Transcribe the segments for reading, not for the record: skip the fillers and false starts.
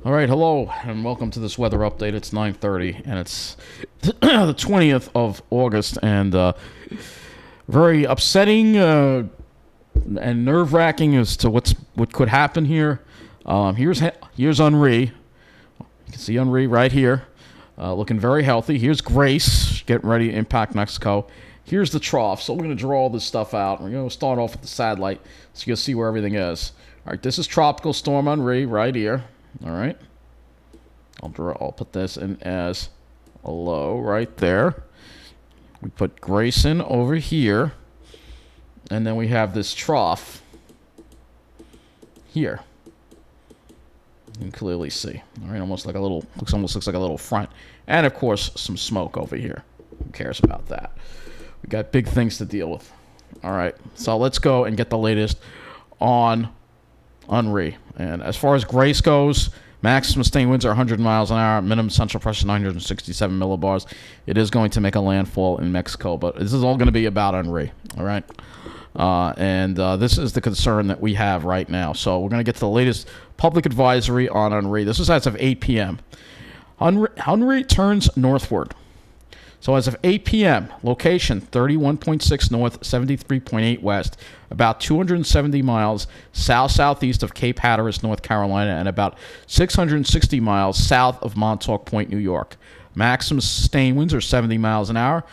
All right, hello, and welcome to this weather update. It's 9:30, and it's the 20th of August, and very upsetting and nerve-wracking as to what could happen here. Here's Henri. You can see Henri right here, looking very healthy. Here's Grace getting ready to impact Mexico. Here's the trough. So we're going to draw all this stuff out. We're going to start off with the satellite so you can see where everything is. All right, this is Tropical Storm Henri right here. All right. I'll put this in as a low right there. We put Grayson over here. And then we have this trough here. You can clearly see. All right, almost like looks like a little front. And of course, some smoke over here. Who cares about that? We got big things to deal with. All right, so let's go and get the latest on Henri. And as far as Grace goes, maximum sustained winds are 100 miles an hour. Minimum central pressure 967 millibars. It is going to make a landfall in Mexico, but this is all going to be about Henri. All right, and this is the concern that we have right now. So we're going to get to the latest public advisory on Henri. This is as of 8 p.m. Henri turns northward. So as of 8 p.m., location 31.6 north, 73.8 west, about 270 miles south-southeast of Cape Hatteras, North Carolina, and about 660 miles south of Montauk Point, New York. Maximum sustained winds are 70 miles an hour,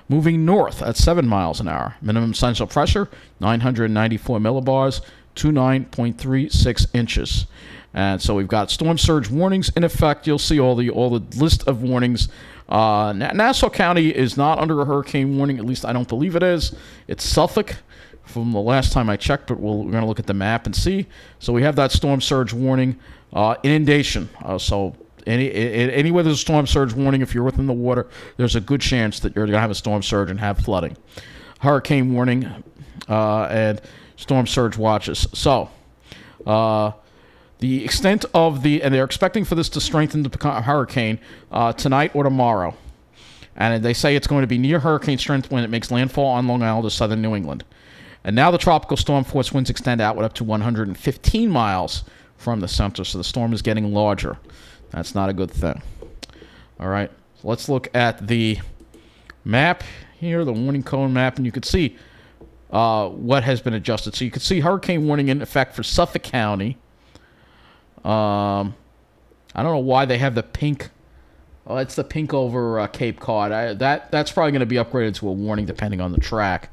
moving north at 7 miles an hour. Minimum central pressure, 994 millibars, 29.36 inches. And so we've got storm surge warnings in effect. You'll see all the list of warnings. Nassau County is not under a hurricane warning. At least I don't believe it is. It's Suffolk from the last time I checked, but we're going to look at the map and see. So we have that storm surge warning. Inundation. So anywhere there's a storm surge warning, if you're within the water, there's a good chance that you're going to have a storm surge and have flooding. Hurricane warning and storm surge watches. So the extent of and they're expecting for this to strengthen to become a hurricane tonight or tomorrow. And they say it's going to be near hurricane strength when it makes landfall on Long Island or southern New England. And now the tropical storm force winds extend outward up to 115 miles from the center, so the storm is getting larger. That's not a good thing. All right, so let's look at the map here, the warning cone map, and you can see what has been adjusted. So you can see hurricane warning in effect for Suffolk County. I don't know why they have the pink. Oh, it's the pink over Cape Cod. That's probably going to be upgraded to a warning depending on the track.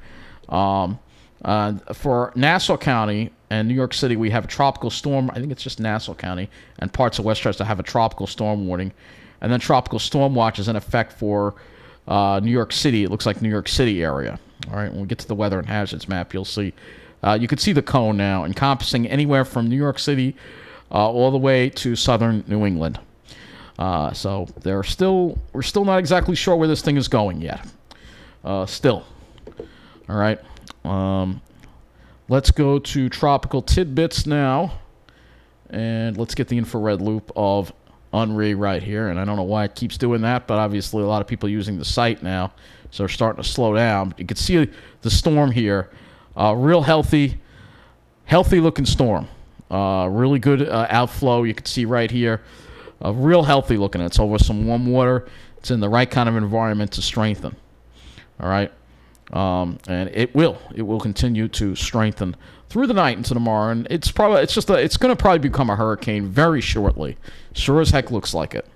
For Nassau County and New York City, we have a tropical storm. I think it's just Nassau County and parts of Westchester have a tropical storm warning. And then tropical storm watch is in effect for New York City. It looks like New York City area. All right, when we get to the weather and hazards map, you'll see. You can see the cone now encompassing anywhere from New York City all the way to southern New England. So we're still not exactly sure where this thing is going yet. Still. All right. Let's go to tropical tidbits now. And let's get the infrared loop of Henri right here. And I don't know why it keeps doing that, but obviously a lot of people are using the site now. So they're starting to slow down. You can see the storm here. Real healthy looking storm. Really good outflow. You can see right here. Real healthy looking. It's over some warm water. It's in the right kind of environment to strengthen. All right. And it will continue to strengthen through the night into tomorrow. And it's going to probably become a hurricane very shortly. Sure as heck looks like it.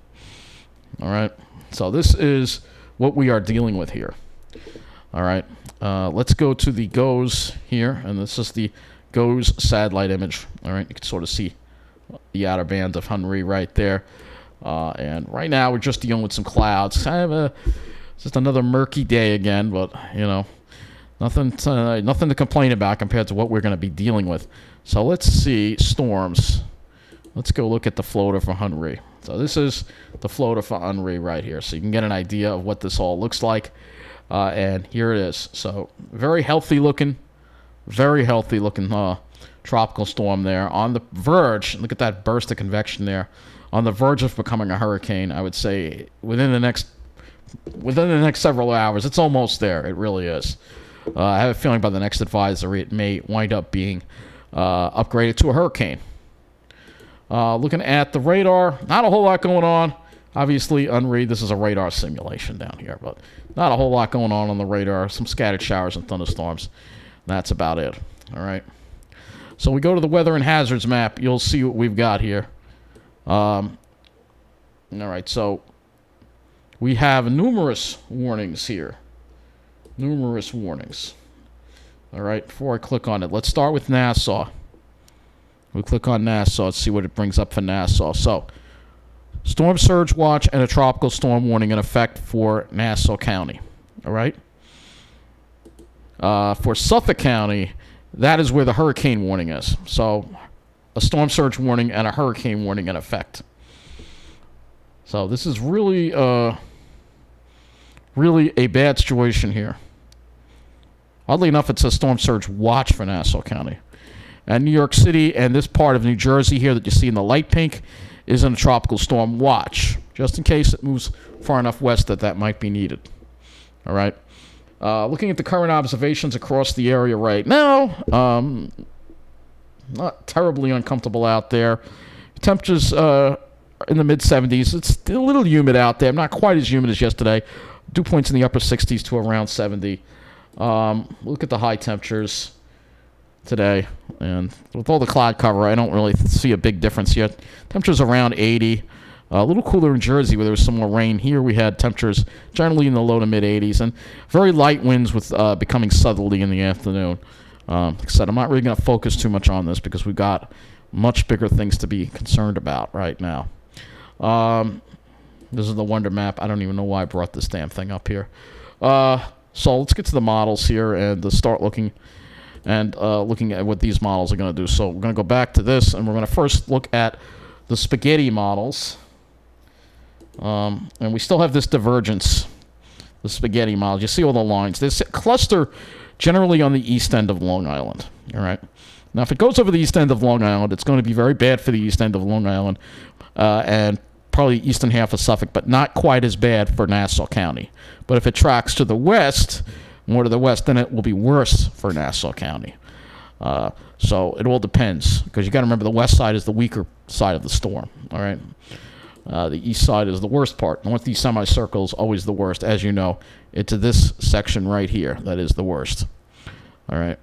All right. So this is what we are dealing with here. All right. Let's go to the GOES here. And this is the GOES satellite image. All right, you can sort of see the outer band of Henri right there. And right now we're just dealing with some clouds. Kind of just another murky day again, but nothing to complain about compared to what we're going to be dealing with. So let's see storms. Let's go look at the floater for Henri. So this is the floater for Henri right here, so you can get an idea of what this all looks like. And here it is. So very healthy looking tropical storm there on the verge. Look at that burst of convection there, on the verge of becoming a hurricane. I would say within the next several hours. It's almost there. It really is. I have a feeling by the next advisory it may wind up being upgraded to a hurricane. Looking at the radar, not a whole lot going on. Obviously, Henri, this is a radar simulation down here, but not a whole lot going on the radar. Some scattered showers and thunderstorms. That's about it. All right. So we go to the weather and hazards map. You'll see what we've got here. All right. So we have numerous warnings here. Numerous warnings. All right. Before I click on it, let's start with Nassau. We click on Nassau. Let's see what it brings up for Nassau. So, storm surge watch and a tropical storm warning in effect for Nassau County. All right. For Suffolk County, that is where the hurricane warning is. So, a storm surge warning and a hurricane warning in effect. So, this is really a bad situation here. Oddly enough, it's a storm surge watch for Nassau County. And New York City and this part of New Jersey here that you see in the light pink is in a tropical storm watch, just in case it moves far enough west that might be needed. All right. Looking at the current observations across the area right now, not terribly uncomfortable out there. Temperatures in the mid-70s. It's still a little humid out there. Not quite as humid as yesterday. Dew points in the upper 60s to around 70. Look at the high temperatures today, and with all the cloud cover, I don't really see a big difference here. Temperatures around 80. A little cooler in Jersey where there was some more rain. Here we had temperatures generally in the low to mid 80s and very light winds with becoming southerly in the afternoon. Like I said, I'm not really going to focus too much on this because we've got much bigger things to be concerned about right now. This is the wonder map. I don't even know why I brought this damn thing up here. So let's get to the models here and start looking at what these models are going to do. So we're going to go back to this, and we're going to first look at the spaghetti models. And we still have this divergence, the spaghetti models. You see all the lines. There's a cluster generally on the east end of Long Island. All right. Now, if it goes over the east end of Long Island, it's going to be very bad for the east end of Long Island and probably eastern half of Suffolk, but not quite as bad for Nassau County. But if it tracks to the west, more to the west, then it will be worse for Nassau County. So it all depends, because you got to remember the west side is the weaker side of the storm. All right, the east side is the worst part. Northeast semicircle is always the worst, as you know. It's this section right here that is the worst. All right,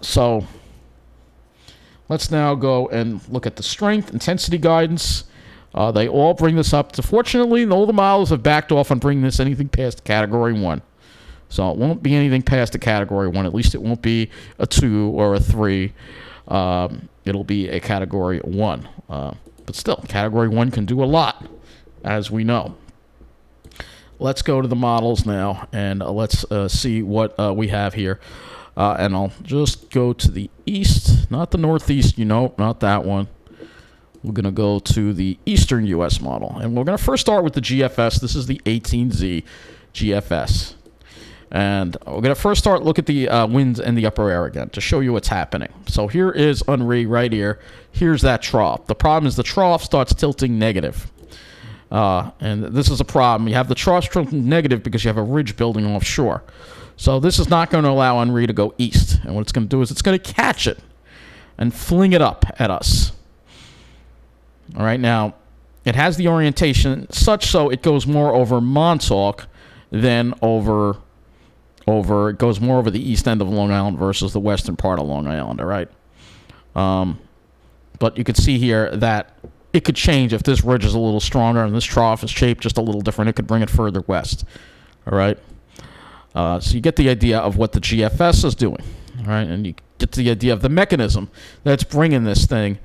so let's now go and look at the strength intensity guidance. They all bring this up. Fortunately, all the models have backed off on bringing this anything past Category 1. So it won't be anything past a Category 1. At least it won't be a 2 or a 3. It'll be a Category 1. But still, Category 1 can do a lot, as we know. Let's go to the models now, and let's see what we have here. And I'll just go to the east, not the northeast, not that one. We're going to go to the eastern U.S. model. And we're going to first start with the GFS. This is the 18Z GFS. And we're going to first look at the winds and the upper air again to show you what's happening. So here is Henri right here. Here's that trough. The problem is the trough starts tilting negative. And this is a problem. You have the trough tilting negative because you have a ridge building offshore. So this is not going to allow Henri to go east. And what it's going to do is it's going to catch it and fling it up at us. All right, now, it has the orientation such so it goes more over Montauk than it goes more over the east end of Long Island versus the western part of Long Island, all right? But you can see here that it could change if this ridge is a little stronger and this trough is shaped just a little different. It could bring it further west, all right? So you get the idea of what the GFS is doing, all right? And you get the idea of the mechanism that's bringing this thing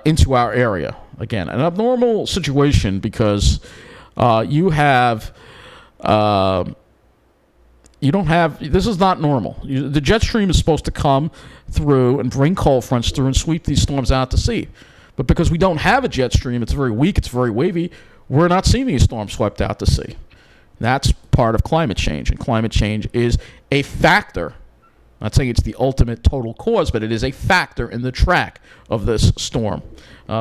into our area. Again, an abnormal situation because you don't have, this is not normal. The jet stream is supposed to come through and bring cold fronts through and sweep these storms out to sea. But because we don't have a jet stream, it's very weak, it's very wavy, we're not seeing these storms swept out to sea. That's part of climate change, and climate change is a factor. I'm not saying it's the ultimate total cause, but it is a factor in the track of this storm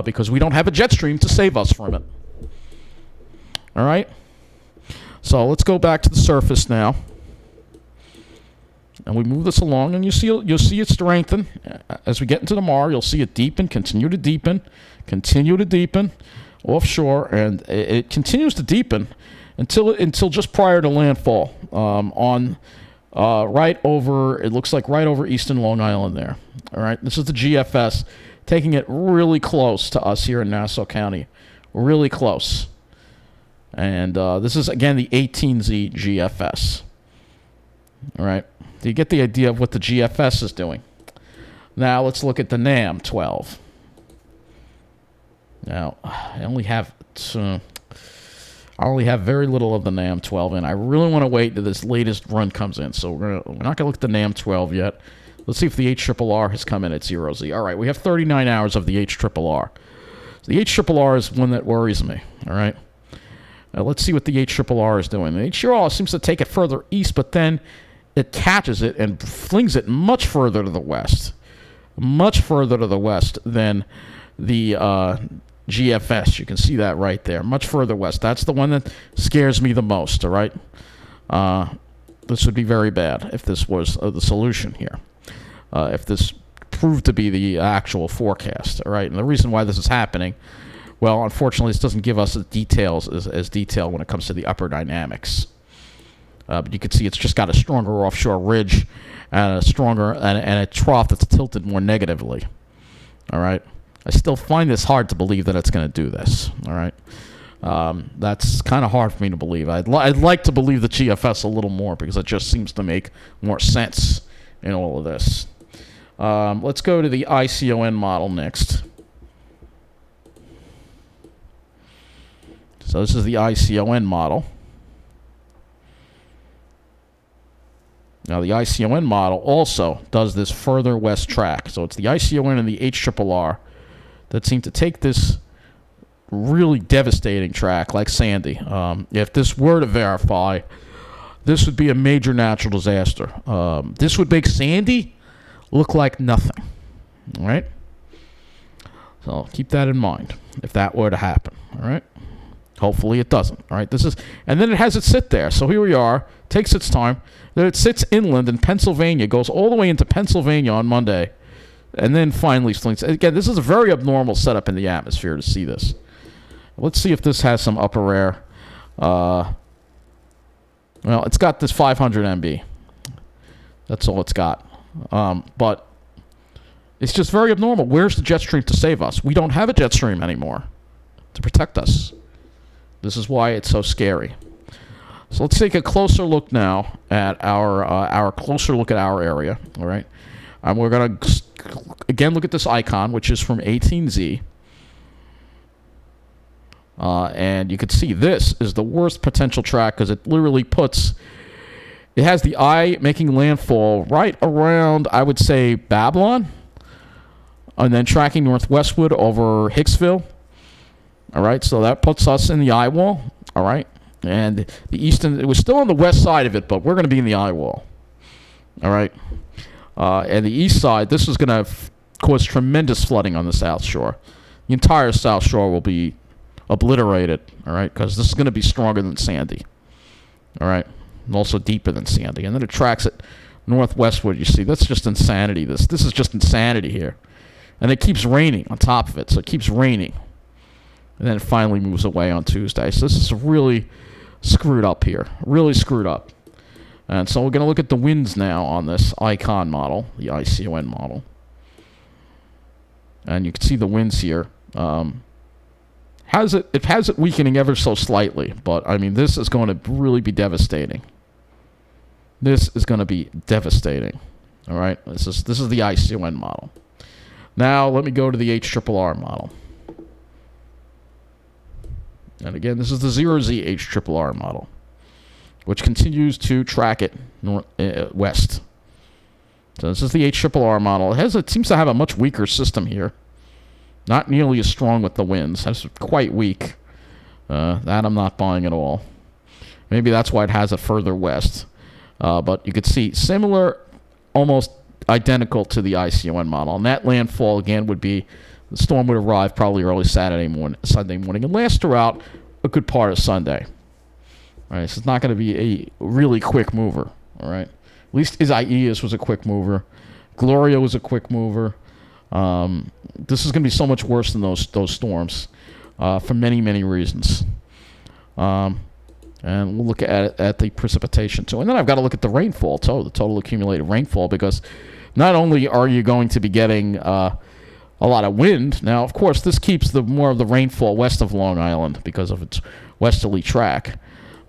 because we don't have a jet stream to save us from it. All right? So let's go back to the surface now. And we move this along, and you'll see it strengthen as we get into tomorrow. You'll see it deepen, continue to deepen offshore, and it continues to deepen until just prior to landfall on right over. It looks like right over eastern Long Island there. All right, this is the GFS taking it really close to us here in Nassau County, really close. And this is again the 18Z GFS. All right. Do you get the idea of what the GFS is doing? Now let's look at the NAM 12. Now I only have very little of the NAM 12 in. I really want to wait till this latest run comes in. So we're not gonna look at the NAM 12 yet. Let's see if the HRRR has come in at 0Z. All right, we have 39 hours of the HRRR. So the HRRR is one that worries me. All right. Now let's see what the HRRR is doing. The HRRR seems to take it further east, but then it catches it and flings it much further to the west. Much further to the west than the GFS. You can see that right there. Much further west. That's the one that scares me the most, all right? This would be very bad if this was the solution here. If this proved to be the actual forecast, all right? And the reason why this is happening, well, unfortunately, this doesn't give us the details as detail when it comes to the upper dynamics. But you can see it's just got a stronger offshore ridge and a stronger and a trough that's tilted more negatively. All right. I still find this hard to believe that it's going to do this. All right. That's kind of hard for me to believe. I'd like to believe the GFS a little more because it just seems to make more sense in all of this. Let's go to the ICON model next. So this is the ICON model. Now, the ICON model also does this further west track. So it's the ICON and the HRRR that seem to take this really devastating track like Sandy. If this were to verify, this would be a major natural disaster. This would make Sandy look like nothing. All right? So keep that in mind if that were to happen. All right? Hopefully it doesn't. All right? And then it has it sit there. So here we are. Takes its time. Then it sits inland in Pennsylvania, goes all the way into Pennsylvania on Monday, and then finally slings. Again, this is a very abnormal setup in the atmosphere to see this. Let's see if this has some upper air. Well, it's got this 500 MB. That's all it's got. But it's just very abnormal. Where's the jet stream to save us? We don't have a jet stream anymore to protect us. This is why it's so scary. So let's take a closer look now at our closer look at our area. All right, we're gonna again look at this icon, which is from 18Z, and you can see this is the worst potential track because it literally it has the eye making landfall right around, I would say, Babylon, and then tracking northwestward over Hicksville. All right, so that puts us in the eye wall. All right. And the eastern, it was still on the west side of it, but we're going to be in the eye wall. All right. And the east side, this is going to cause tremendous flooding on the South Shore. The entire South Shore will be obliterated, all right, because this is going to be stronger than Sandy. All right. And also deeper than Sandy. And then it tracks it northwestward. You see, that's just insanity. This is just insanity here. And it keeps raining on top of it, so it keeps raining. And then it finally moves away on Tuesday. So this is really screwed up here. Really screwed up. And so we're going to look at the winds now on this ICON model, the ICON model. And you can see the winds here. It has it weakening ever so slightly. But, I mean, this is going to really be devastating. This is going to be devastating. All right? This is the ICON model. Now, let me go to the HRRR model. And again, this is the 0Z HRRR model, which continues to track it west. So this is the HRRR model. It seems to have a much weaker system here. Not nearly as strong with the winds. That's quite weak. That I'm not buying at all. Maybe that's why it has it further west. But you could see similar, almost identical to the ICON model. And that landfall, again, would be... The storm would arrive probably early Sunday morning, and last throughout a good part of Sunday. All right, so it's not going to be a really quick mover. All right, At least Isaias was a quick mover. Gloria was a quick mover. This is going to be so much worse than those storms for many, many reasons. And we'll look at the precipitation too. And then I've got to look at the rainfall too, the total accumulated rainfall, because not only are you going to be getting a lot of wind. Now, of course, this keeps more of the rainfall west of Long Island because of its westerly track.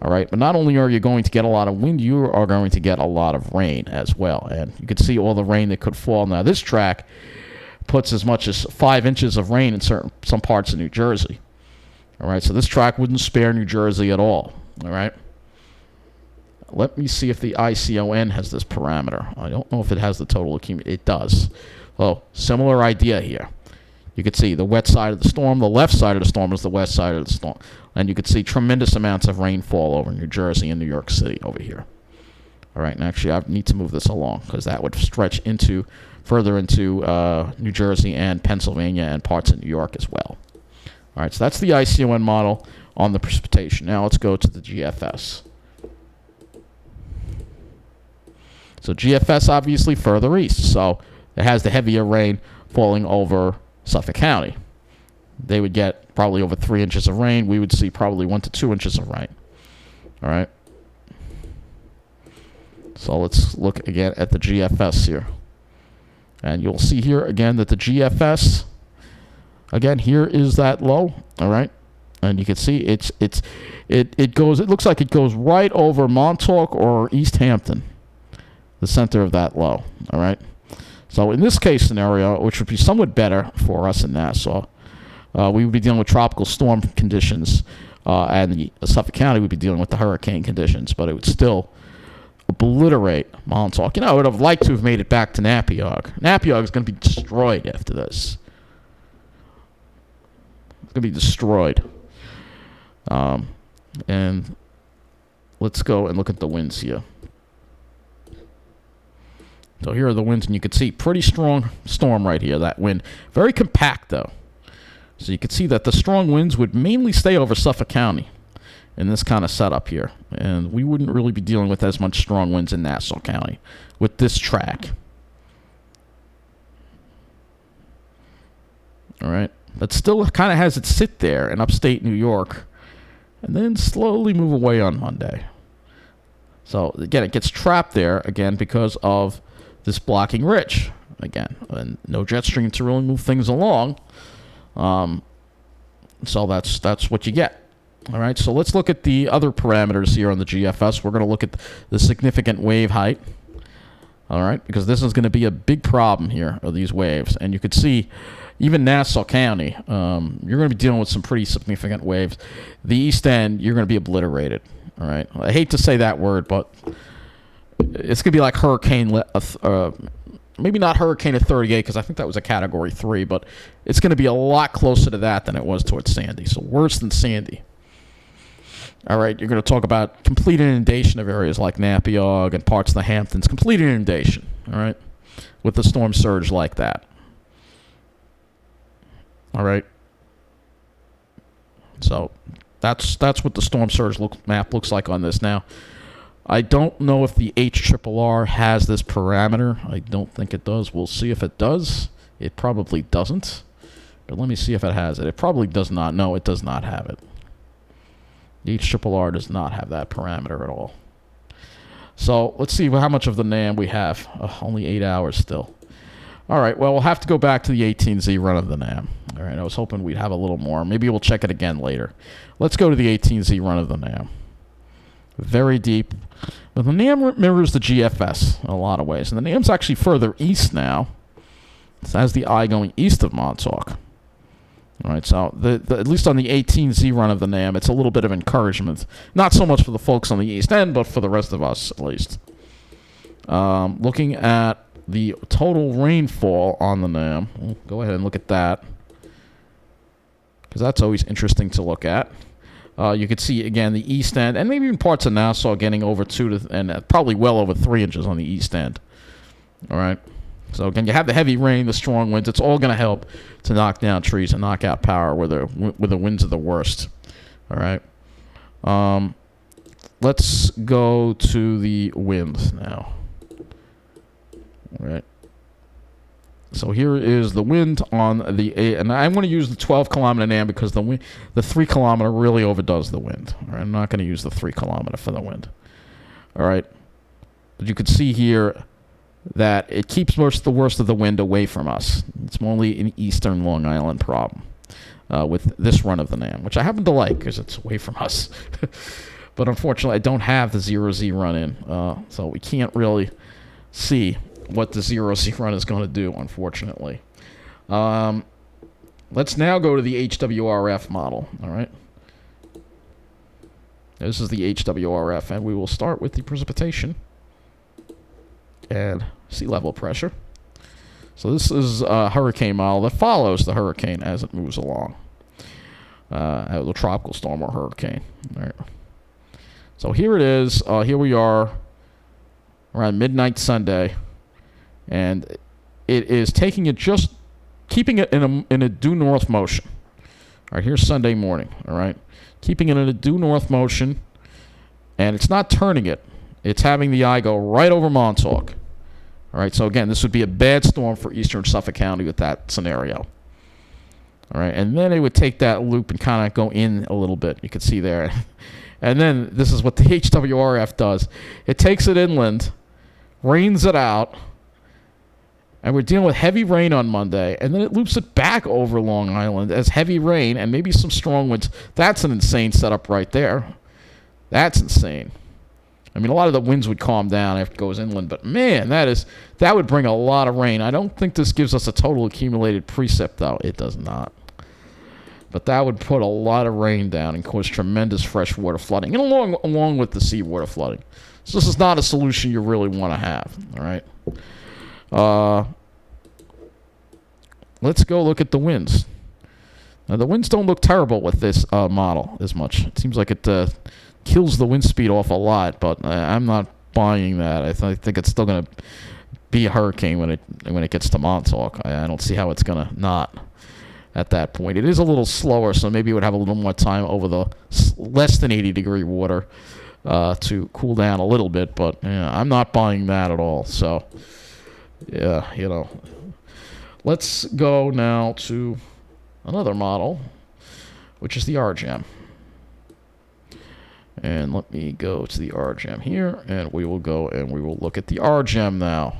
All right, but not only are you going to get a lot of wind, you are going to get a lot of rain as well. And you can see all the rain that could fall. Now, this track puts as much as 5 inches of rain in some parts of New Jersey. All right, so this track wouldn't spare New Jersey at all. All right. Let me see if the ICON has this parameter. I don't know if it has the total accumulated. It does. Well, similar idea here. You could see the wet side of the storm. The left side of the storm is the west side of the storm. And you could see tremendous amounts of rainfall over New Jersey and New York City over here. All right, and actually I need to move this along because that would stretch further into New Jersey and Pennsylvania and parts of New York as well. All right, so that's the ICON model on the precipitation. Now let's go to the GFS. So GFS obviously further east, so it has the heavier rain falling over Suffolk County. They would get probably over 3 inches of rain. We would see probably 1 to 2 inches of rain. All right. So let's look again at the GFS here. And you'll see here again that the GFS, again, here is that low. All right. And you can see it looks like it goes right over Montauk or East Hampton, the center of that low. All right. So in this case scenario, which would be somewhat better for us in Nassau, we would be dealing with tropical storm conditions, and Suffolk County would be dealing with the hurricane conditions, but it would still obliterate Montauk. I would have liked to have made it back to Napiog. Napiog is going to be destroyed after this. It's going to be destroyed. And let's go and look at the winds here. So here are the winds, and you can see pretty strong storm right here, that wind. Very compact, though. So you can see that the strong winds would mainly stay over Suffolk County in this kind of setup here. And we wouldn't really be dealing with as much strong winds in Nassau County with this track. All right. But still kind of has it sit there in upstate New York and then slowly move away on Monday. So, again, it gets trapped there, again, because of this blocking ridge, again. And no jet stream to really move things along. So that's what you get. All right, so let's look at the other parameters here on the GFS. We're going to look at the significant wave height. All right, because this is going to be a big problem here of these waves. And you could see even Nassau County, you're going to be dealing with some pretty significant waves. The east end, you're going to be obliterated. All right, I hate to say that word, but it's going to be like maybe not Hurricane of 38, because I think that was a Category 3, but it's going to be a lot closer to that than it was towards Sandy. So worse than Sandy. All right, you're going to talk about complete inundation of areas like Napiog and parts of the Hamptons. Complete inundation, all right, with the storm surge like that. All right. So that's what the storm surge map looks like on this. Now, I don't know if the HRRR has this parameter. I don't think it does. We'll see if it does. It probably doesn't. But let me see if it has it. It probably does not. No, it does not have it. The HRRR does not have that parameter at all. So let's see how much of the NAM we have. Only 8 hours still. All right, well, we'll have to go back to the 18Z run of the NAM. All right, I was hoping we'd have a little more. Maybe we'll check it again later. Let's go to the 18Z run of the NAM. Very deep. But the NAM mirrors the GFS in a lot of ways. And the NAM's actually further east now. It has the eye going east of Montauk. All right, so at least on the 18Z run of the NAM, it's a little bit of encouragement. Not so much for the folks on the east end, but for the rest of us, at least. Looking at the total rainfall on the NAM, we'll go ahead and look at that, because that's always interesting to look at. You could see, again, the east end, and maybe even parts of Nassau getting over 2 to, and probably well over 3 inches on the east end. All right. So, again, you have the heavy rain, the strong winds. It's all going to help to knock down trees and knock out power where the winds are the worst. All right. Let's go to the winds now. All right. So here is the wind on the and I'm going to use the 12 kilometer NAM because the 3 kilometer really overdoes the wind. All right, I'm not going to use the 3 kilometer for the wind. All right, but you can see here that it keeps the worst of the wind away from us. It's only an eastern Long Island problem with this run of the NAM, which I happen to like because it's away from us. But unfortunately, I don't have the 0Z run in, so we can't really see what the 0Z run is going to do, unfortunately. Let's now go to the HWRF model, all right? This is the HWRF, and we will start with the precipitation and sea level pressure. So this is a hurricane model that follows the hurricane as it moves along. The tropical storm or hurricane. All right. So here it is. Here we are around midnight Sunday. And it is taking it, just keeping it in a due north motion. All right, here's Sunday morning, all right? Keeping it in a due north motion, and it's not turning it. It's having the eye go right over Montauk. All right, so again, this would be a bad storm for eastern Suffolk County with that scenario. All right, and then it would take that loop and kind of go in a little bit. You can see there. And then this is what the HWRF does. It takes it inland, rains it out, and we're dealing with heavy rain on Monday, and then it loops it back over Long Island as heavy rain and maybe some strong winds. That's an insane setup right there. That's insane. I mean, a lot of the winds would calm down after it goes inland, but man, that would bring a lot of rain. I don't think this gives us a total accumulated precip, though. It does not. But that would put a lot of rain down and cause tremendous freshwater flooding, and along with the seawater flooding. So this is not a solution you really want to have, all right? Let's go look at the winds. Now, the winds don't look terrible with this model as much. It seems like it kills the wind speed off a lot, but I'm not buying that. I think it's still going to be a hurricane when it gets to Montauk. I don't see how it's going to not at that point. It is a little slower, so maybe it would have a little more time over the less than 80-degree water to cool down a little bit, but I'm not buying that at all. So, yeah, let's go now to another model, which is the RGEM. And let me go to the RGEM here, and we will go and we will look at the RGEM now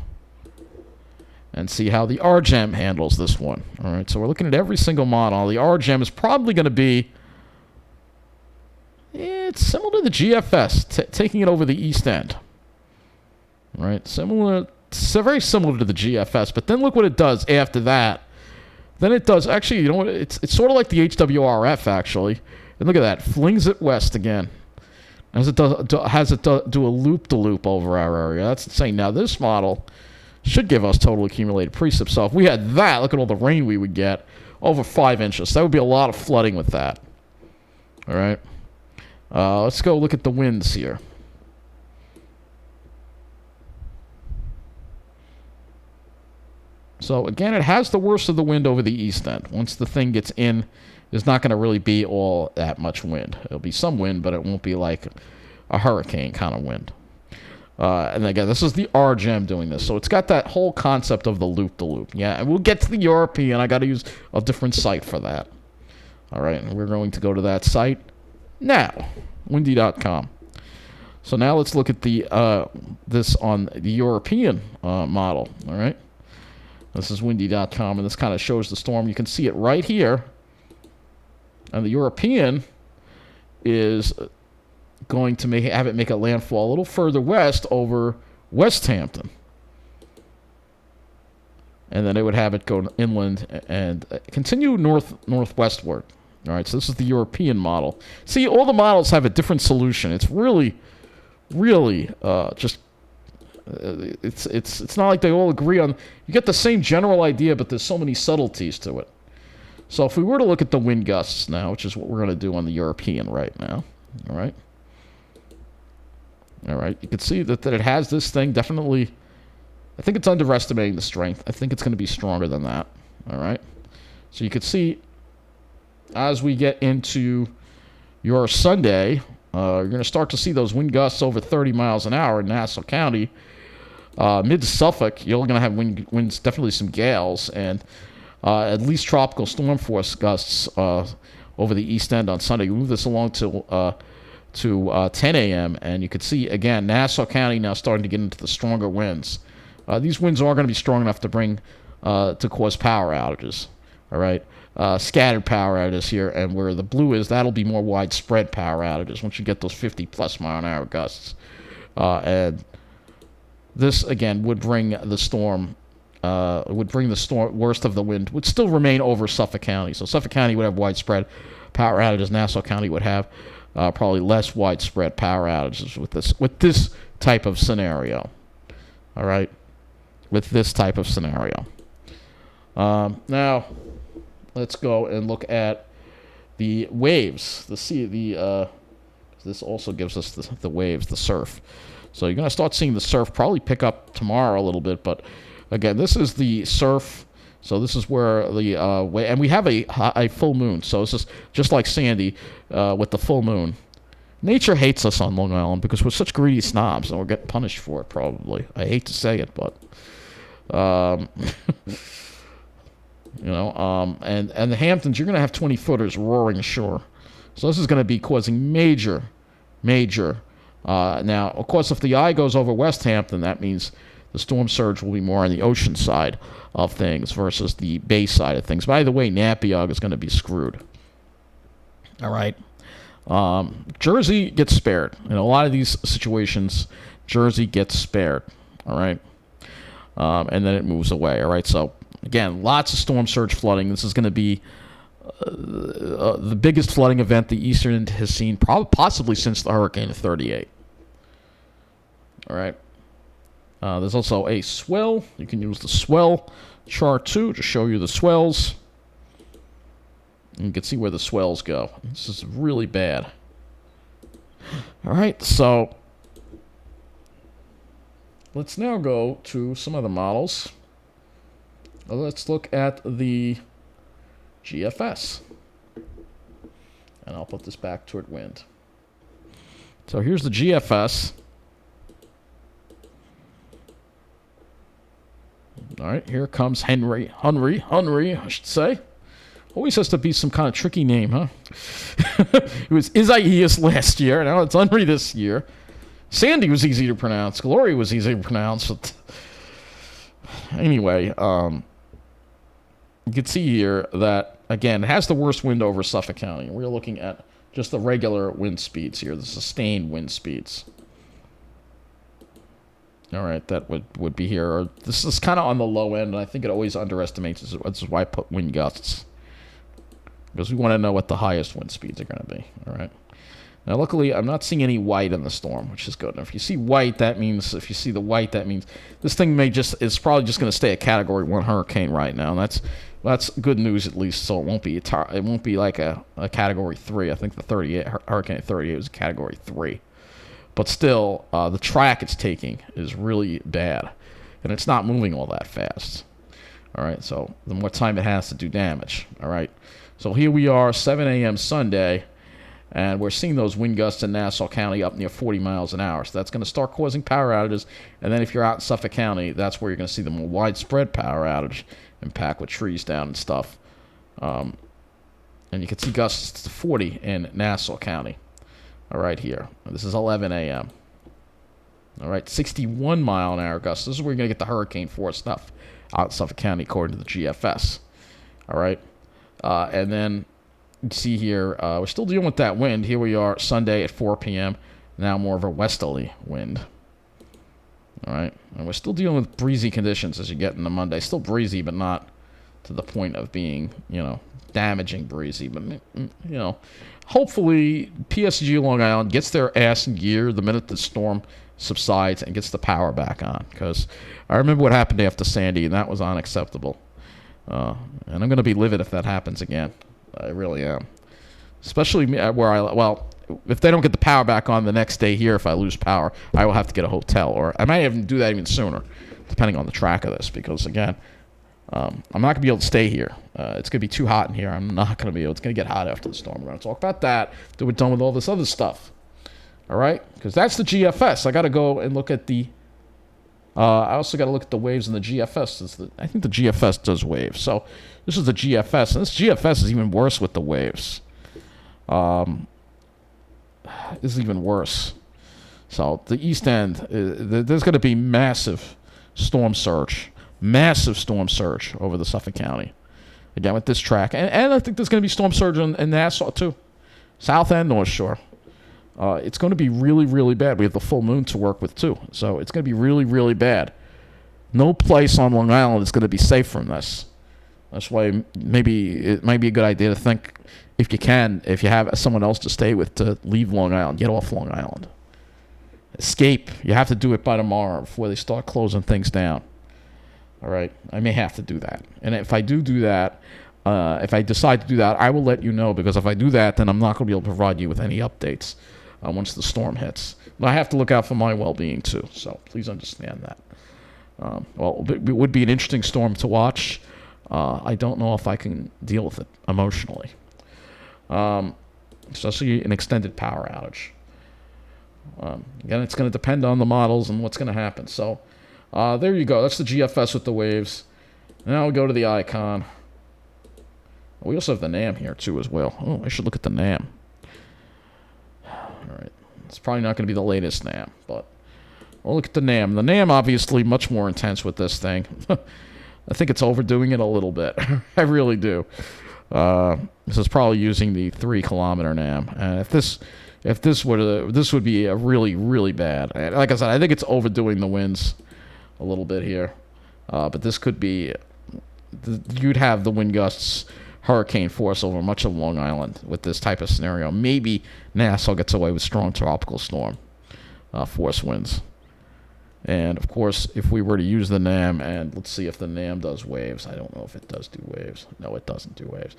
and see how the RGEM handles this one. All right, so we're looking at every single model. The RGEM is probably going to be, it's similar to the GFS, taking it over the east end. All right, very similar to the GFS, but then look what it does after that. Then it does, actually, you know what, it's sort of like the HWRF, actually. And look at that, flings it west again. As it do a loop-to-loop over our area. That's insane. Now, this model should give us total accumulated precip. So if we had that, look at all the rain we would get, over 5 inches. That would be a lot of flooding with that. All right. Let's go look at the winds here. So, again, it has the worst of the wind over the east end. Once the thing gets in, there's not going to really be all that much wind. It'll be some wind, but it won't be like a hurricane kind of wind. And again, this is the RGEM doing this. So it's got that whole concept of the loop-to-loop. Yeah, and we'll get to the European. I got to use a different site for that. All right, and we're going to go to that site now, windy.com. So now let's look at the this on the European model. All right, this is windy.com, and this kind of shows the storm. You can see it right here. And the European is going to have it make a landfall a little further west over West Hampton. And then it would have it go inland and continue northwestward. All right, so this is the European model. See, all the models have a different solution. It's really just it's not like they all agree on. You get the same general idea, but there's so many subtleties to it. So if we were to look at the wind gusts now, which is what we're going to do on the European right now, all right, you can see that it has this thing definitely. I think it's underestimating the strength. I think it's going to be stronger than that, all right. So you can see as we get into your Sunday, you're going to start to see those wind gusts over 30 miles an hour in Nassau County. Mid Suffolk, you're going to have winds, definitely some gales, and at least tropical storm force gusts over the east end on Sunday. You move this along to 10 a.m., and you can see, again, Nassau County now starting to get into the stronger winds. These winds are going to be strong enough to cause power outages. All right, scattered power outages here, and where the blue is, that'll be more widespread power outages once you get those 50+ mile an hour gusts. And this again would bring the storm. Worst of the wind would still remain over Suffolk County. So Suffolk County would have widespread power outages. Nassau County would have probably less widespread power outages with this type of scenario. All right, with this type of scenario. Now, let's go and look at the waves. This also gives us the waves, the surf. So you're going to start seeing the surf probably pick up tomorrow a little bit. But again, this is the surf. So this is where the and we have a full moon. So this is just like Sandy with the full moon. Nature hates us on Long Island because we're such greedy snobs, and we're getting punished for it. Probably. I hate to say it, but and the Hamptons, you're going to have 20-footers roaring ashore. So this is going to be causing major. Now, of course, if the eye goes over West Hampton, that means the storm surge will be more on the ocean side of things versus the bay side of things. By the way, Napiog is going to be screwed. All right. Jersey gets spared. In a lot of these situations, Jersey gets spared. All right. And then it moves away. All right. So, again, lots of storm surge flooding. This is going to be the biggest flooding event the Eastern End has seen possibly since the Hurricane of 38. All right. There's also a swell. You can use the swell chart too to show you the swells. And you can see where the swells go. This is really bad. All right, so let's now go to some other models. Let's look at the GFS. And I'll put this back toward wind. So here's the GFS. All right, here comes Henri, I should say. Always has to be some kind of tricky name, huh? It was Isaias last year. Now it's Henri this year. Sandy was easy to pronounce. Glory was easy to pronounce. Anyway, you can see here that, again, it has the worst wind over Suffolk County. We're looking at just the regular wind speeds here, the sustained wind speeds. All right, that would be here. This is kind of on the low end, and I think it always underestimates. This is why I put wind gusts, because we want to know what the highest wind speeds are going to be. All right. Now, luckily, I'm not seeing any white in the storm, which is good. And if you see white, that means this thing is probably just going to stay a Category 1 hurricane right now. And that's good news, at least. So it won't be like a Category 3. I think the Hurricane 38 was a Category 3. But still, the track it's taking is really bad, and it's not moving all that fast. All right, so the more time it has to do damage. All right, so here we are, 7 a.m. Sunday, and we're seeing those wind gusts in Nassau County up near 40 miles an hour. So that's going to start causing power outages, and then if you're out in Suffolk County, that's where you're going to see the more widespread power outage impact with trees down and stuff. And you can see gusts to 40 in Nassau County. All right, here. This is 11 a.m. All right, 61 mile an hour gusts. This is where you're going to get the hurricane force stuff out in Suffolk County, according to the GFS. All right. And then you see here, we're still dealing with that wind. Here we are Sunday at 4 p.m. Now more of a westerly wind. All right. And we're still dealing with breezy conditions as you get into Monday. Still breezy, but not to the point of being, damaging breezy. But, hopefully PSG Long Island gets their ass in gear the minute the storm subsides and gets the power back on. Because I remember what happened after Sandy, and that was unacceptable. And I'm going to be livid if that happens again. I really am. Especially if they don't get the power back on the next day here, if I lose power, I will have to get a hotel. Or I might even do that even sooner, depending on the track of this. Because, again, I'm not going to be able to stay here. It's going to be too hot in here. I'm not going to be able. It's going to get hot after the storm. We're going to talk about that. Then we're done with all this other stuff. All right? Because that's the GFS. I got to go and look at the I also got to look at the waves in the GFS. I think the GFS does waves. So this is the GFS, and this GFS is even worse with the waves. This is even worse. So the East End, there's going to be massive storm surge over the Suffolk County. Again, with this track. And I think there's going to be storm surge in Nassau, too. South and North Shore. It's going to be really, really bad. We have the full moon to work with, too. So it's going to be really, really bad. No place on Long Island is going to be safe from this. That's why maybe it might be a good idea to think, if you have someone else to stay with, to leave Long Island. Get off Long Island. Escape. You have to do it by tomorrow before they start closing things down. All right? I may have to do that. And if I do that, if I decide to do that, I will let you know, because if I do that, then I'm not going to be able to provide you with any updates once the storm hits. But I have to look out for my well-being, too. So please understand that. Well, it would be an interesting storm to watch. I don't know if I can deal with it emotionally. Especially an extended power outage. Again, it's going to depend on the models and what's going to happen. So there you go. That's the GFS with the waves. Now we'll go to the icon. We also have the NAM here, too, as well. Oh, I should look at the NAM. All right. It's probably not going to be the latest NAM, but we'll look at the NAM. The NAM, obviously, much more intense with this thing. I think it's overdoing it a little bit. I really do. This is probably using the 3-kilometer NAM. And if this would be a really, really bad. Like I said, I think it's overdoing the winds a little bit here. But this could be, you'd have the wind gusts, hurricane force over much of Long Island with this type of scenario. Maybe Nassau gets away with strong tropical storm force winds. And, of course, if we were to use the NAM, and let's see if the NAM does waves. I don't know if it does do waves. No, it doesn't do waves.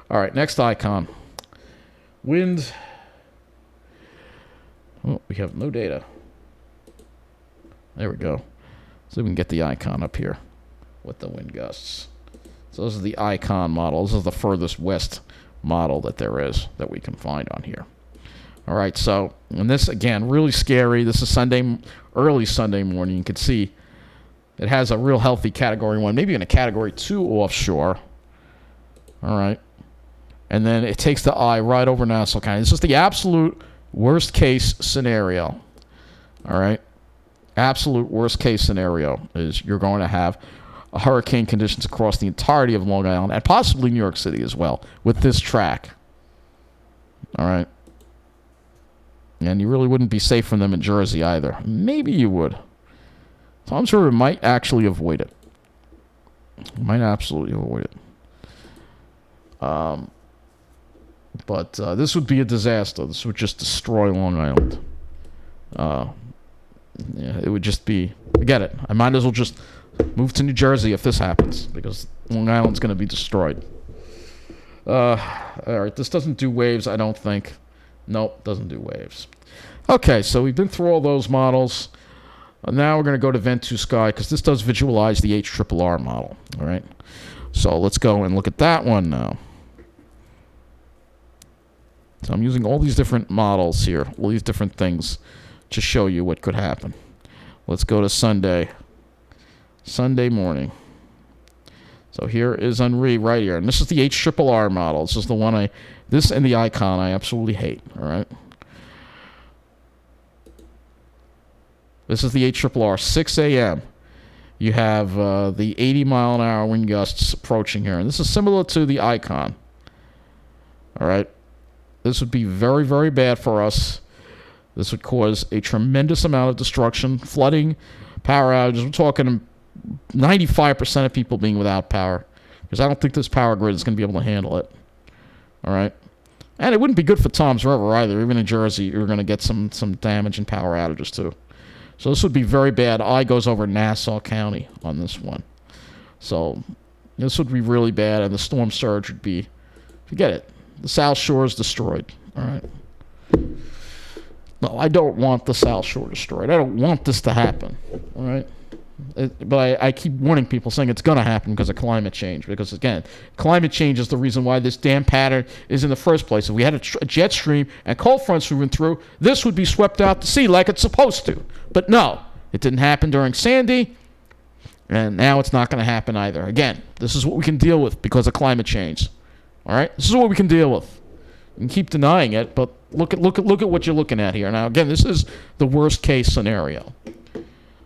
All right, next icon. Wind. Oh, we have no data. There we go. So we can get the icon up here with the wind gusts. So this is the icon model. This is the furthest west model that there is that we can find on here. All right, so, and this, again, really scary. This is early Sunday morning. You can see it has a real healthy Category 1, maybe even a Category 2 offshore. All right. And then it takes the eye right over Nassau County. This is the absolute worst-case scenario. All right. Absolute worst-case scenario is you're going to have hurricane conditions across the entirety of Long Island and possibly New York City as well with this track. All right. And you really wouldn't be safe from them in Jersey either. Maybe you would. Tom's River might actually avoid it. Might absolutely avoid it. But this would be a disaster. This would just destroy Long Island. Yeah, it would just be... Forget it. I might as well just move to New Jersey if this happens, because Long Island's going to be destroyed. All right, this doesn't do waves, I don't think. Nope, doesn't do waves. Okay, so we've been through all those models. Now we're going to go to Vent2 Sky, because this does visualize the HRRR model. All right, so let's go and look at that one now. So I'm using all these different models here, all these different things to show you what could happen. Let's go to Sunday morning. So here is Henri right here. And this is the HRRR model. This is the one this and the icon I absolutely hate. All right. This is the HRRR, 6 a.m. You have the 80-mile-an-hour wind gusts approaching here. And this is similar to the icon. All right. This would be very, very bad for us. This would cause a tremendous amount of destruction, flooding, power outages. We're talking 95% of people being without power, because I don't think this power grid is going to be able to handle it. All right. And it wouldn't be good for Tom's River either. Even in Jersey, you're going to get some damage and power outages too. So this would be very bad. Eye goes over Nassau County on this one. So this would be really bad, and the storm surge would be, forget it. The South Shore is destroyed. All right. No, I don't want the South Shore destroyed. I don't want this to happen. All right. But I keep warning people, saying it's going to happen because of climate change. Because, again, climate change is the reason why this damn pattern is in the first place. If we had a jet stream and cold fronts moving through, this would be swept out to sea like it's supposed to. But no, It didn't happen during Sandy, and now it's not going to happen either. Again, this is what we can deal with because of climate change. All right, this is what we can deal with. You can keep denying it, but look at what you're looking at here. Now, again, this is the worst case scenario.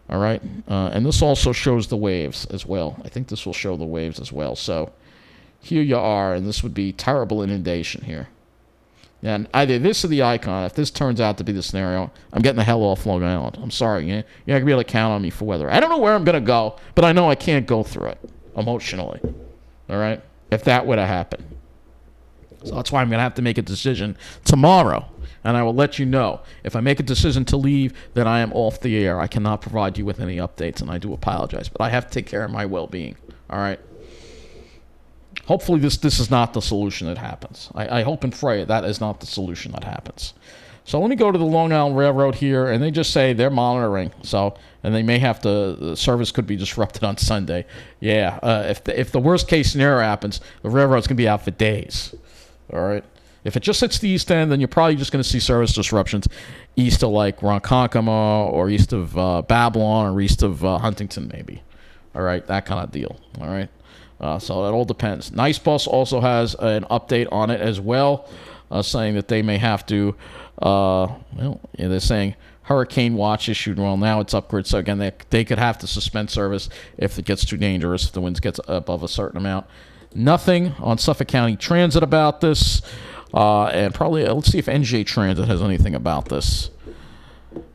All right, and this also shows the waves as well. I think this will show the waves as well. So here you are, and this would be terrible inundation here. And either this or the icon. If this turns out to be the scenario, I'm getting the hell off Long Island. I'm sorry. You're not going to be able to count on me for weather. I don't know where I'm going to go, but I know I can't go through it emotionally. All right? If that were to happen. So that's why I'm going to have to make a decision tomorrow. And I will let you know. If I make a decision to leave, then I am off the air. I cannot provide you with any updates, and I do apologize. But I have to take care of my well-being. All right? Hopefully this is not the solution that happens. I hope and pray that is not the solution that happens. So let me go to the Long Island Railroad here, and they just say they're monitoring. So, and they may have to, the service could be disrupted on Sunday. Yeah, if the worst case scenario happens, the railroad's going to be out for days. All right? If it just hits the East End, then you're probably just going to see service disruptions east of like Ronkonkoma or east of Babylon or east of Huntington maybe. All right? That kind of deal. All right? So it all depends. Nice Bus also has an update on it as well, saying that they may have to, they're saying hurricane watch issued. Well, now it's upgraded. So again, they could have to suspend service if it gets too dangerous, if the winds gets above a certain amount. Nothing on Suffolk County Transit about this. And probably, let's see if NJ Transit has anything about this.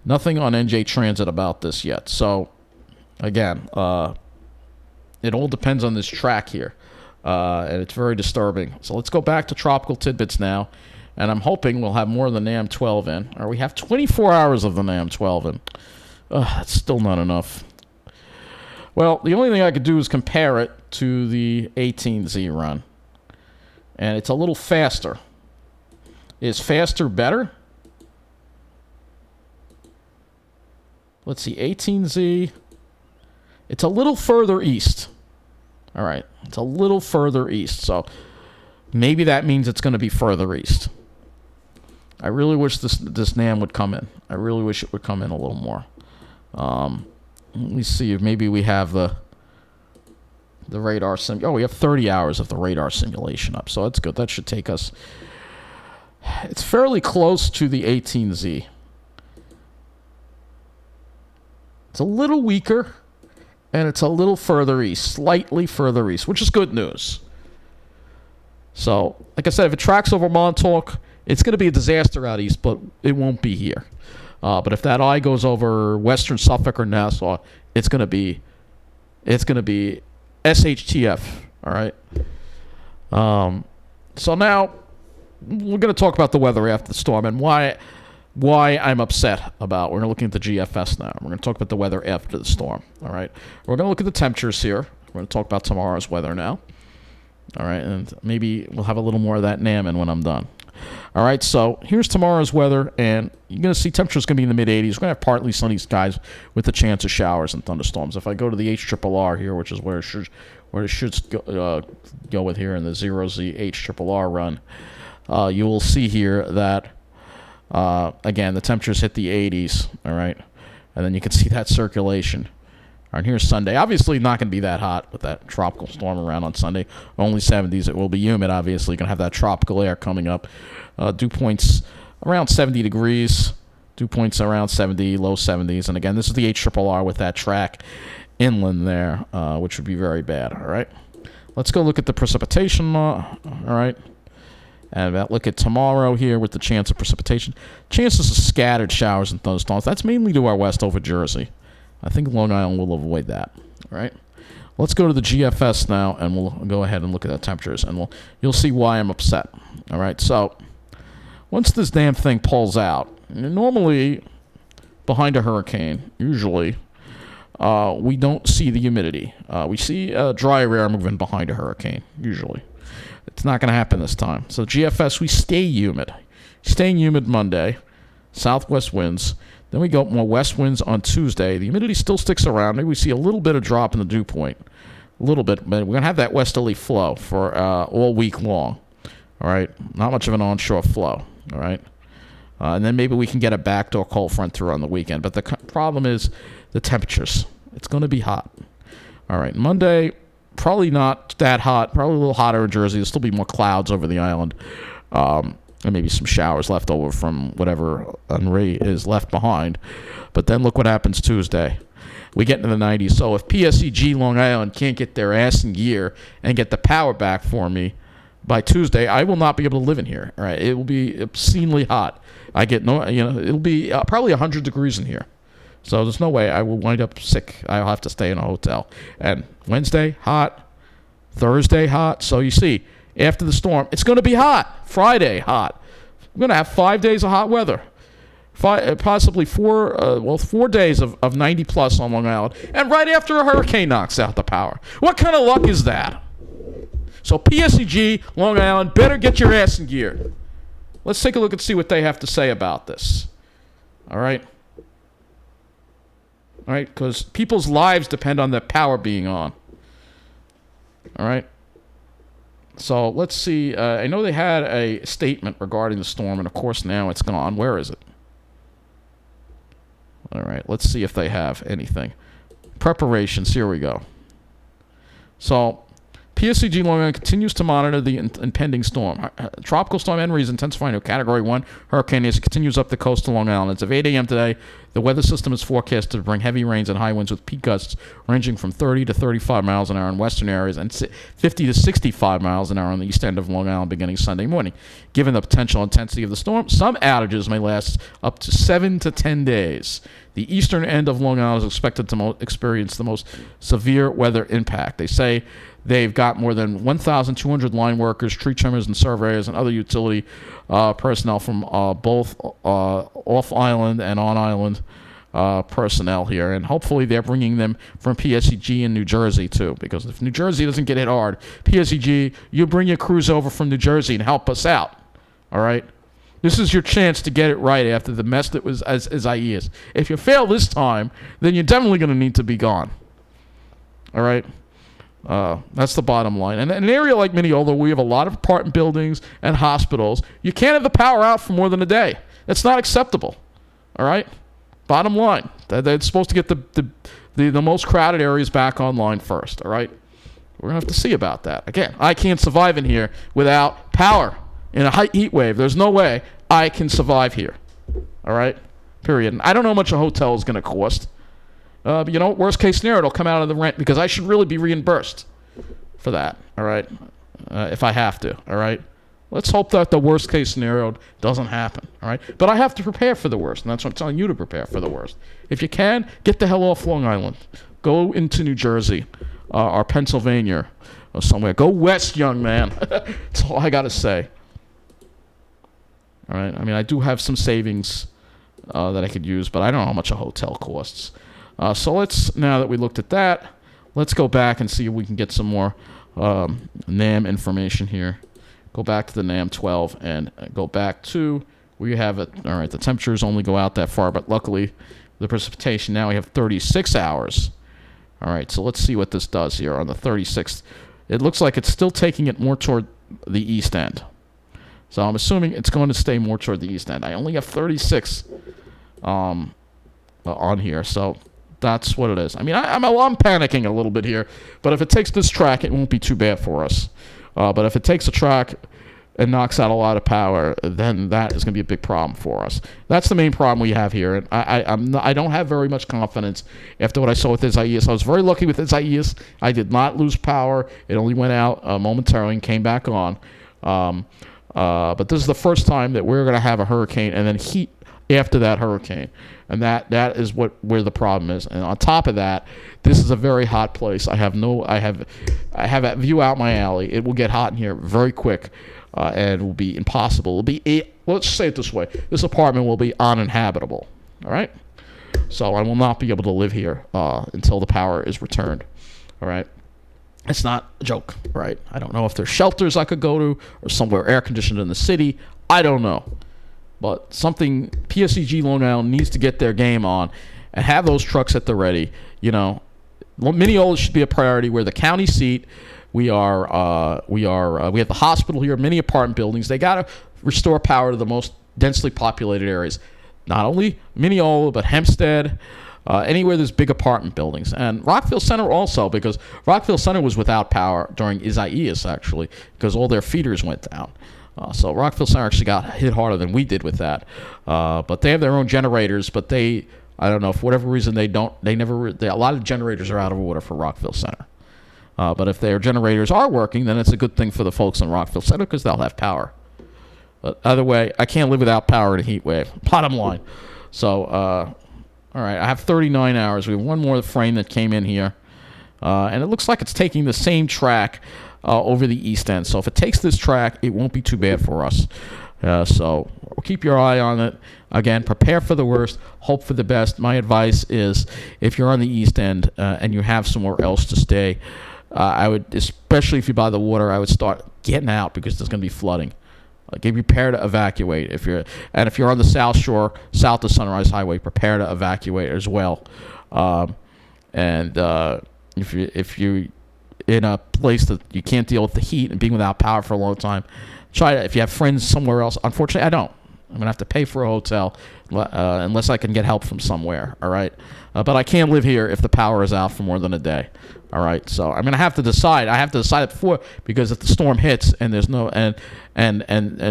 Nothing on NJ Transit about this yet. So, again, it all depends on this track here, and it's very disturbing. So let's go back to Tropical Tidbits now, and I'm hoping we'll have more of the NAM 12 in. Or we have 24 hours of the NAM 12 in. That's still not enough. Well, the only thing I could do is compare it to the 18Z run, and it's a little faster. Is faster better? Let's see, 18Z. It's a little further east. All right, it's a little further east, so maybe that means it's going to be further east. I really wish this NAM would come in. I really wish it would come in a little more. Let me see if maybe we have the radar sim. Oh, we have 30 hours of the radar simulation up, so that's good. That should take us. It's fairly close to the 18Z. It's a little weaker. And it's a little further east, slightly further east, which is good news. So, like I said, if it tracks over Montauk, it's going to be a disaster out east, but it won't be here. But if that eye goes over western Suffolk or Nassau, it's going to be SHTF. All right. So now we're going to talk about the weather after the storm and why I'm upset about. We're going to look at the GFS now. We're going to talk about the weather after the storm. All right. We're going to look at the temperatures here. We're going to talk about tomorrow's weather now. All right. And maybe we'll have a little more of that NAM in when I'm done. All right. So here's tomorrow's weather. And you're going to see temperatures going to be in the mid-80s. We're going to have partly sunny skies with the chance of showers and thunderstorms. If I go to the HRRR here, which is where it should go with here in the 0Z HRRR run, you will see here that again, the temperatures hit the 80s, all right? And then you can see that circulation. All right, here's Sunday. Obviously not going to be that hot with that tropical storm around on Sunday. Only 70s. It will be humid, obviously. You're going to have that tropical air coming up. Dew points around 70 degrees. Dew points around 70, low 70s. And again, this is the HRRR with that track inland there, which would be very bad, all right? Let's go look at the precipitation, all right? And look at tomorrow here with the chance of precipitation. Chances of scattered showers and thunderstorms. That's mainly to our west over Jersey. I think Long Island will avoid that. All right. Let's go to the GFS now, and we'll go ahead and look at the temperatures, and you'll see why I'm upset. All right. So once this damn thing pulls out, normally behind a hurricane, usually we don't see the humidity. We see dry air moving behind a hurricane, usually. It's not going to happen this time. So GFS, we stay humid. Staying humid Monday, southwest winds. Then we go more west winds on Tuesday. The humidity still sticks around. Maybe we see a little bit of drop in the dew point. A little bit. But we're going to have that westerly flow for all week long. All right? Not much of an onshore flow. All right? And then maybe we can get a backdoor cold front through on the weekend. But the problem is the temperatures. It's going to be hot. All right, Monday, probably not that hot. Probably a little hotter in Jersey. There'll still be more clouds over the island. And maybe some showers left over from whatever Henri is left behind. But then look what happens Tuesday. We get into the 90s. So if PSEG Long Island can't get their ass in gear and get the power back for me by Tuesday, I will not be able to live in here. All right, it will be obscenely hot. It'll be probably 100 degrees in here. So there's no way I will wind up sick. I'll have to stay in a hotel. And Wednesday, hot. Thursday, hot. So you see, after the storm, it's going to be hot. Friday, hot. We're going to have 5 days of hot weather. Possibly 4 days of 90 plus on Long Island. And right after a hurricane knocks out the power. What kind of luck is that? So PSEG, Long Island, better get your ass in gear. Let's take a look and see what they have to say about this. All right? All right? Because people's lives depend on the power being on. All right? So let's see. I know they had a statement regarding the storm, and of course now it's gone. Where is it? All right, let's see if they have anything. Preparations, here we go. So, PSEG Long Island continues to monitor the impending storm. Tropical Storm Henri is intensifying to a Category 1 hurricane as it continues up the coast of Long Island. As of 8 a.m. today, the weather system is forecast to bring heavy rains and high winds with peak gusts ranging from 30 to 35 miles an hour in western areas and 50 to 65 miles an hour on the east end of Long Island beginning Sunday morning. Given the potential intensity of the storm, some outages may last up to 7 to 10 days. The eastern end of Long Island is expected to experience the most severe weather impact. They say they've got more than 1,200 line workers, tree trimmers, and surveyors, and other utility personnel from both off-island and on-island personnel here. And hopefully they're bringing them from PSEG in New Jersey, too. Because if New Jersey doesn't get hit hard, PSEG, you bring your crews over from New Jersey and help us out. All right? This is your chance to get it right after the mess that was as Isaias. If you fail this time, then you're definitely going to need to be gone. All right? That's the bottom line. And in an area like Mineola, we have a lot of apartment buildings and hospitals. You can't have the power out for more than a day. That's not acceptable. All right? Bottom line. They're supposed to get the most crowded areas back online first. All right? We're going to have to see about that. Again, I can't survive in here without power. In a high heat wave, there's no way I can survive here. All right? Period. And I don't know how much a hotel is going to cost. But worst case scenario, it'll come out of the rent because I should really be reimbursed for that. All right? If I have to. All right? Let's hope that the worst case scenario doesn't happen. All right? But I have to prepare for the worst, and that's what I'm telling you to prepare for the worst. If you can, get the hell off Long Island. Go into New Jersey or Pennsylvania or somewhere. Go west, young man. That's all I got to say. All right. I mean, I do have some savings that I could use, but I don't know how much a hotel costs. So now that we looked at that, let's go back and see if we can get some more NAM information here. Go back to the NAM 12 and go back to where you have it. All right. The temperatures only go out that far, but luckily the precipitation now we have 36 hours. All right. So let's see what this does here on the 36th. It looks like it's still taking it more toward the east end. So I'm assuming it's going to stay more toward the east end. I only have 36 on here, so that's what it is. I mean, I'm panicking a little bit here, but if it takes this track, it won't be too bad for us. But if it takes a track and knocks out a lot of power, then that is going to be a big problem for us. That's the main problem we have here. And I don't have very much confidence after what I saw with Isaias. I was very lucky with Isaias. I did not lose power. It only went out momentarily and came back on. But this is the first time that we're going to have a hurricane and then heat after that hurricane. And that is where the problem is. And on top of that, this is a very hot place. I have a view out my alley. It will get hot in here very quick, and it will be impossible. Let's say it this way. This apartment will be uninhabitable. All right? So I will not be able to live here until the power is returned. All right? It's not a joke, right? I don't know if there's shelters I could go to or somewhere air-conditioned in the city. I don't know. But PSEG Long Island needs to get their game on and have those trucks at the ready. Mineola should be a priority. We're the county seat. We have the hospital here, many apartment buildings. They got to restore power to the most densely populated areas. Not only Mineola, but Hempstead, Anywhere there's big apartment buildings. And Rockville Center also, because Rockville Center was without power during Isaias, actually, because all their feeders went down. So Rockville Center actually got hit harder than we did with that. But they have their own generators, but I don't know, for whatever reason, a lot of generators are out of order for Rockville Center. But if their generators are working, then it's a good thing for the folks in Rockville Center because they'll have power. But either way, I can't live without power in a heat wave. Bottom line. So, all right, I have 39 hours. We have one more frame that came in here. And it looks like it's taking the same track over the east end. So if it takes this track, it won't be too bad for us. So keep your eye on it. Again, prepare for the worst, hope for the best. My advice is if you're on the east end and you have somewhere else to stay, I would, especially if you're by the water, I would start getting out because there's going to be flooding. Get prepared to evacuate. If you're on the South Shore, south of Sunrise Highway, prepare to evacuate as well. If you're in a place that you can't deal with the heat and being without power for a long time, try to. If you have friends somewhere else, unfortunately, I don't. I'm gonna have to pay for a hotel unless I can get help from somewhere. All right, but I can't live here if the power is out for more than a day. All right, so I'm gonna have to decide. I have to decide it before, because if the storm hits and there's no and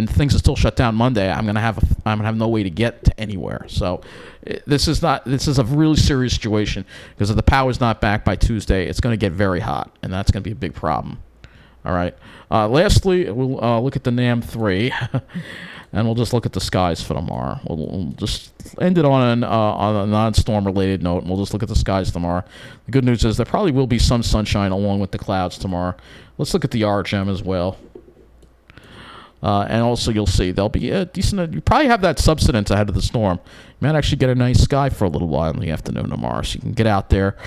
things are still shut down Monday, I'm gonna have no way to get to anywhere. So this is a really serious situation, because if the power is not back by Tuesday, it's gonna get very hot, and that's gonna be a big problem. All right. Lastly, we'll look at the NAM 3. And we'll just look at the skies for tomorrow. We'll just end it on a non-storm related note, and we'll just look at the skies tomorrow. The good news is there probably will be some sunshine along with the clouds tomorrow. Let's look at the RGM as well. And also you'll see there'll be a decent, you probably have that subsidence ahead of the storm. You might actually get a nice sky for a little while in the afternoon tomorrow, so you can get out there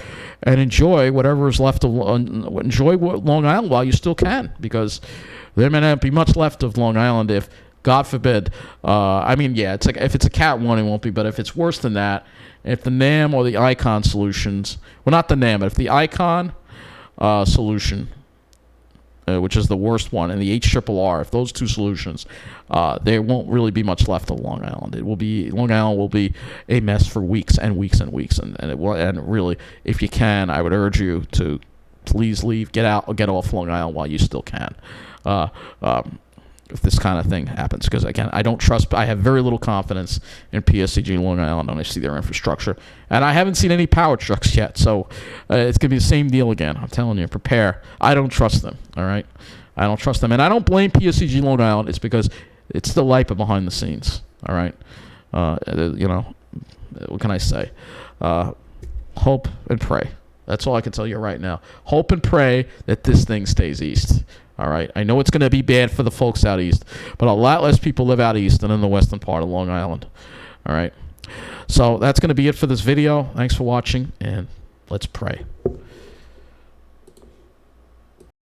and enjoy whatever is left of, enjoy Long Island while you still can, because there may not be much left of Long Island if, God forbid, it's like if it's a Cat 1, it won't be, but if it's worse than that, if the NAM or the ICON solutions, well, not the NAM, but if the ICON solution, which is the worst one, and the HRRR, if those two solutions, there won't really be much left of Long Island. Long Island will be a mess for weeks and weeks and weeks, and really, if you can, I would urge you to please leave, get out, or get off Long Island while you still can. If this kind of thing happens, because again, I have very little confidence in PSCG Long Island when I see their infrastructure, and I haven't seen any power trucks yet, so it's gonna be the same deal again. I'm telling you, prepare. I don't trust them. All right, I don't trust them, and I don't blame PSCG Long Island. It's because it's the LIPA behind the scenes. All right, what can I say? Hope and pray. That's all I can tell you right now. Hope and pray that this thing stays east. All right. I know it's going to be bad for the folks out east, but a lot less people live out east than in the western part of Long Island. All right. So that's going to be it for this video. Thanks for watching, and let's pray.